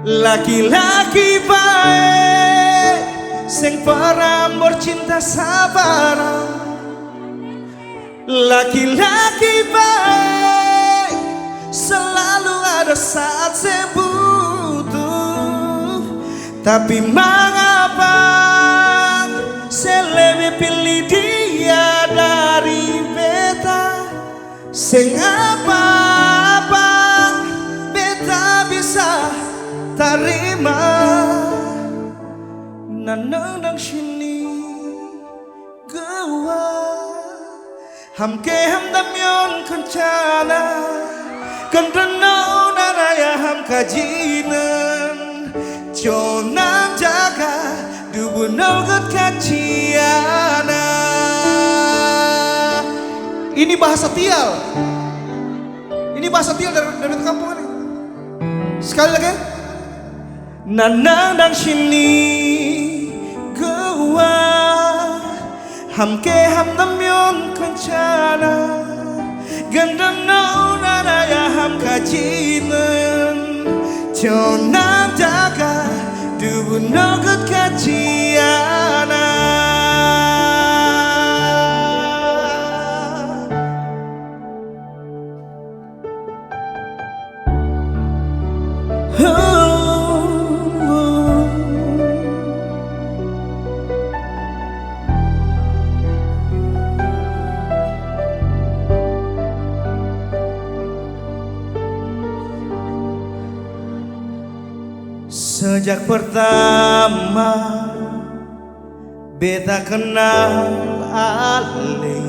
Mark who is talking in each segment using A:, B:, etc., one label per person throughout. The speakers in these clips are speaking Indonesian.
A: Laki-laki baik sing pernah cinta sabaran. Laki-laki baik selalu ada saat saya butuh. Tapi mengapa saya lebih pilih dia dari beta? Sing apa-apa beta bisa tarima. Nanang nang sini gua hamke hamdam yon kencana kendrenau naraya ham kajinan jonam jaga dubunau gat kaciana. Ini bahasa Tial. Ini bahasa Tial dari kampung ini. Sekali lagi. Nanang nang sini gua hamke hamdam yon kencana gendeng naraya ham kajinan jonam jaga dubun nogut kaciana. Sejak pertama beta kenal Ale,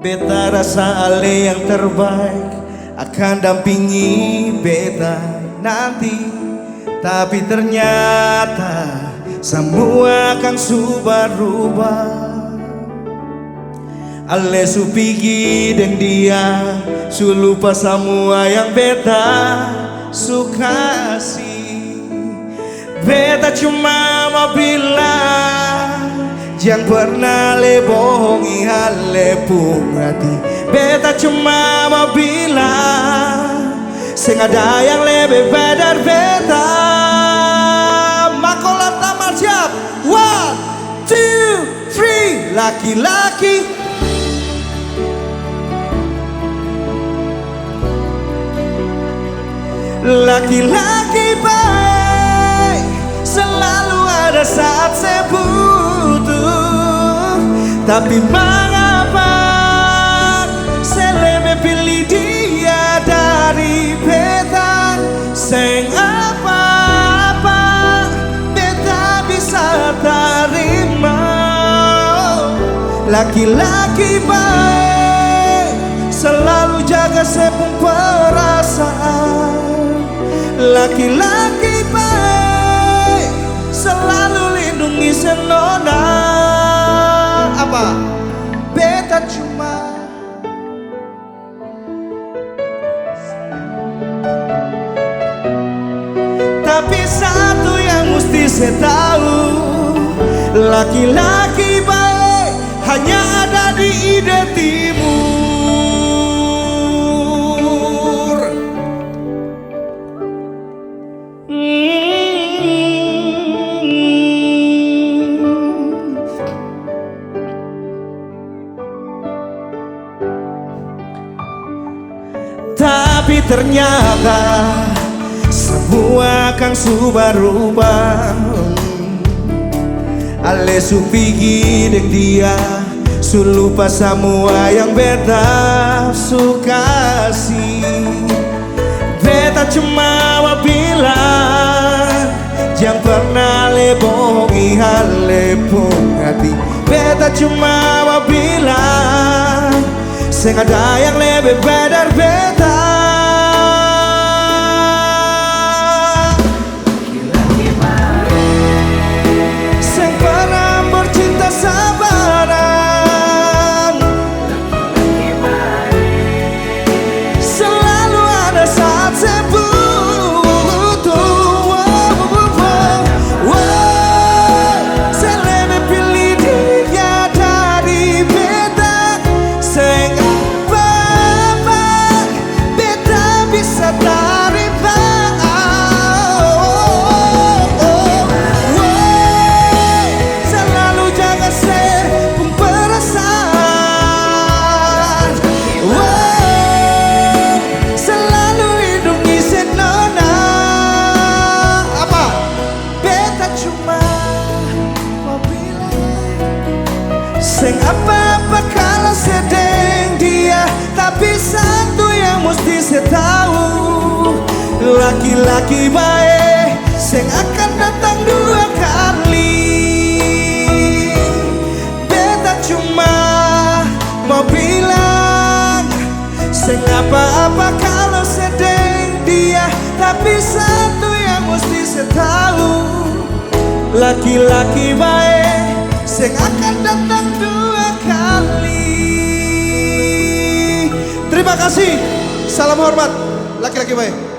A: beta rasa Ale yang terbaik akan dampingi beta nanti. Tapi ternyata semua akan berubah. Ale su pigi dan dia su lupa semua yang beta suka sih. Beta cuma mau bilang jangan pernah le bohongi Ale pung hati. Beta cuma mau bilang sing ada yang lebih baik dari beta. Makola tamat siap. 1, 2, 3. Laki-laki laki-laki baik selalu ada saat saya butuh. Tapi mengapa saya lebih pilih dia dari beta? Sing apa-apa beta bisa terima. Laki-laki baik selalu jaga saya pun perasaan. Laki-laki baik selalu lindungi senona. Apa? Beta cuma tapi satu yang mesti saya tahu, laki-laki baik hanya ada di ide timur. Tapi ternyata semua akan berubah. Ale su pigi deng dia su lupa semua yang beta suka sih. Beta cuma mau bilang jangan pernah le bohongi Ale pung hati. Beta cuma mau bilang sing ada yang lebih baik dari beta. Laki-laki baik sing pernah bercinta sabaran. Laki-laki baik selalu ada saat saya butuh. Saya lebih pilih dia dari beta. Sing apa-apa laki-laki baik sing akan datang dua kali. Beta cuma mau bilang sing apa-apa kalau sedang dia, tapi satu yang mesti saya tahu, laki-laki baik sing akan datang dua kali. Terima kasih, salam hormat, laki-laki baik.